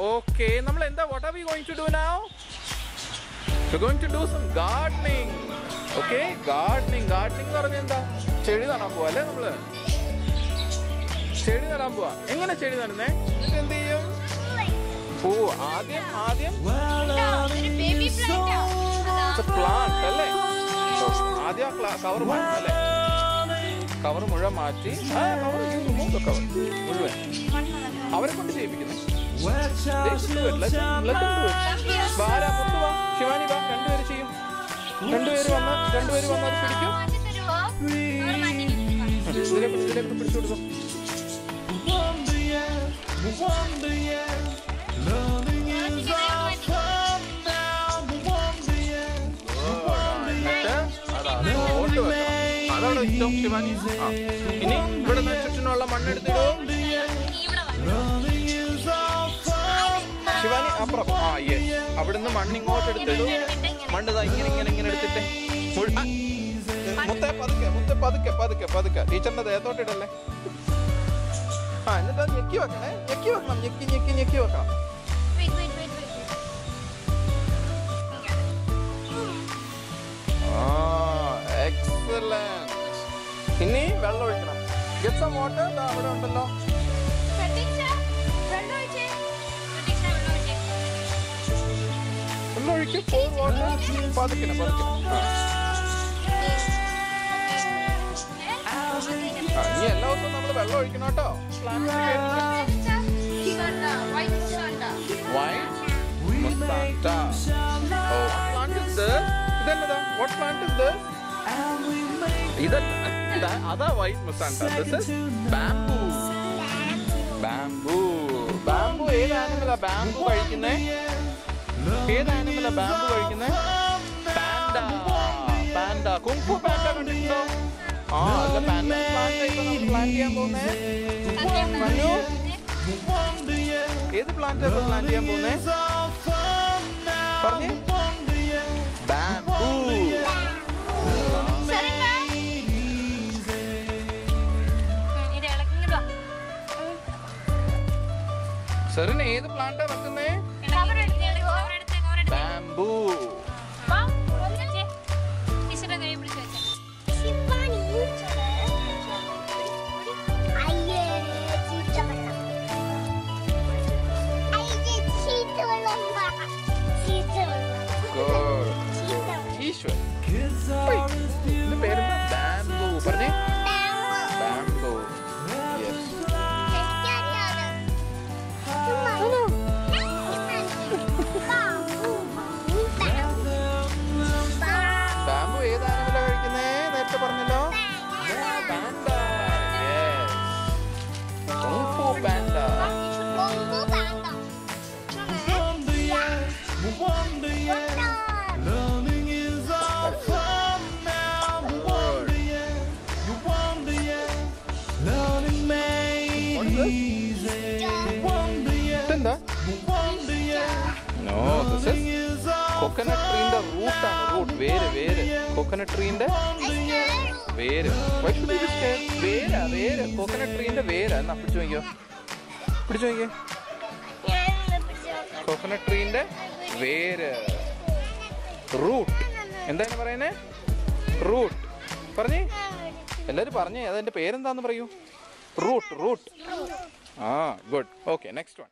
Okay, നമ്മൾ എന്താ what are we going to do now? We're going to do some gardening. Okay, gardening എന്ന് പറഞ്ഞാൽ എന്താ? ചെടി നടാൻ പോവാ അല്ലേ നമ്മള്? ചെടി നടാൻ പോവാ. എങ്ങനെ ചെടി നടുന്നേ? എന്നിട്ട് എന്ത് ചെയ്യും? ആദ്യം പ്ലാന്റ് അല്ലേ? ആദ്യം കവർ മാറ്റും അല്ലേ? കവർ മുഴുവൻ മാറ്റി മുഴുവൻ അവരെ കൊണ്ട് ചെയ്യിപ്പിക്കുന്നേ. ശിവാനി വാ, രണ്ടുപേര് ചെയ്യും. രണ്ടുപേര് വന്ന് അത് പിടിക്കും. ഇതിലേക്ക് പിടിച്ചു കൊടുക്കും. അതവിടെ ഇഷ്ടം ശിവാനി. ഇനി ഇവിടെ ചുറ്റിനുള്ള മണ്ണെടുത്തിടും ശിവാനി. അപ്പുറം അവിടുന്ന് മണ്ണിങ്ങോട്ട് എടുത്തിടും. മണ്ണ് ഇങ്ങനെ എടുത്തിട്ട് പതുക്കെ ടീച്ചറിന്റെ ദേഹത്തോട്ട് ഇടല്ലേ. എന്നിട്ട് ഞെക്കി വെക്കണം. ഞെക്കി വെക്കണം. Excellent. ഇനി വെള്ളം ഒഴിക്കണം. Get some water. അവിടെ ഉണ്ടല്ലോ. വെള്ളം ഒഴിക്കും. Pour water. പതുക്കെ. ഇനി എല്ലാ ദിവസവും നമ്മൾ വെള്ളം ഒഴിക്കണം കേട്ടോ. White Musanta. Oh, what plant is this? What plant is this? That's white Musanta. This is bamboo. Bamboo. ഏത് ആനിമലാ ബാംബു കഴിക്കുന്നേ? പാൻഡ. കുങ്ഫു പാൻഡ കണ്ടിട്ടുണ്ടോ? അല്ല, പാൻഡ പ്ലാന്റ് ഇപ്പൊ നമ്മൾ പ്ലാന്റ് ചെയ്യാൻ പോകുന്നേ. ഏത് പ്ലാന്റ് പ്ലാന്റ് ചെയ്യാൻ പോകുന്നേ? പറഞ്ഞേ. ബാംബൂ. സെറിന് ഏത് പ്ലാന്റാ വെക്കുന്നേ? ബാംബൂ. ഈശ്വർ. ഇതിന്റെ പേരെന്താ? ബാംബൂ. പറഞ്ഞേ. ബാംബൂ. ബാംബു ഏത് ആനിമലാ കഴിക്കുന്നേ? നേരത്തെ പറഞ്ഞല്ലോ. പാൻഡ. Kung fu panda. ഇതെന്താ? No, this is coconut tree-ന്റെ root ആണ്. വേര്. coconut tree-ന്റെ വേര്. Why should you be scared? വേര്. coconut tree-ന്റെ വേര്. എന്നാ പിടിച്ചു നോക്കിയോ. coconut tree-ന്റെ വേര്. root. എന്താണ് പറയുന്നേ? root. പറഞ്ഞേ. എല്ലാരും പറഞ്ഞേ. അതെന്റെ പേരെന്താന്ന് പറയൂ. root. Good. Okay, next one.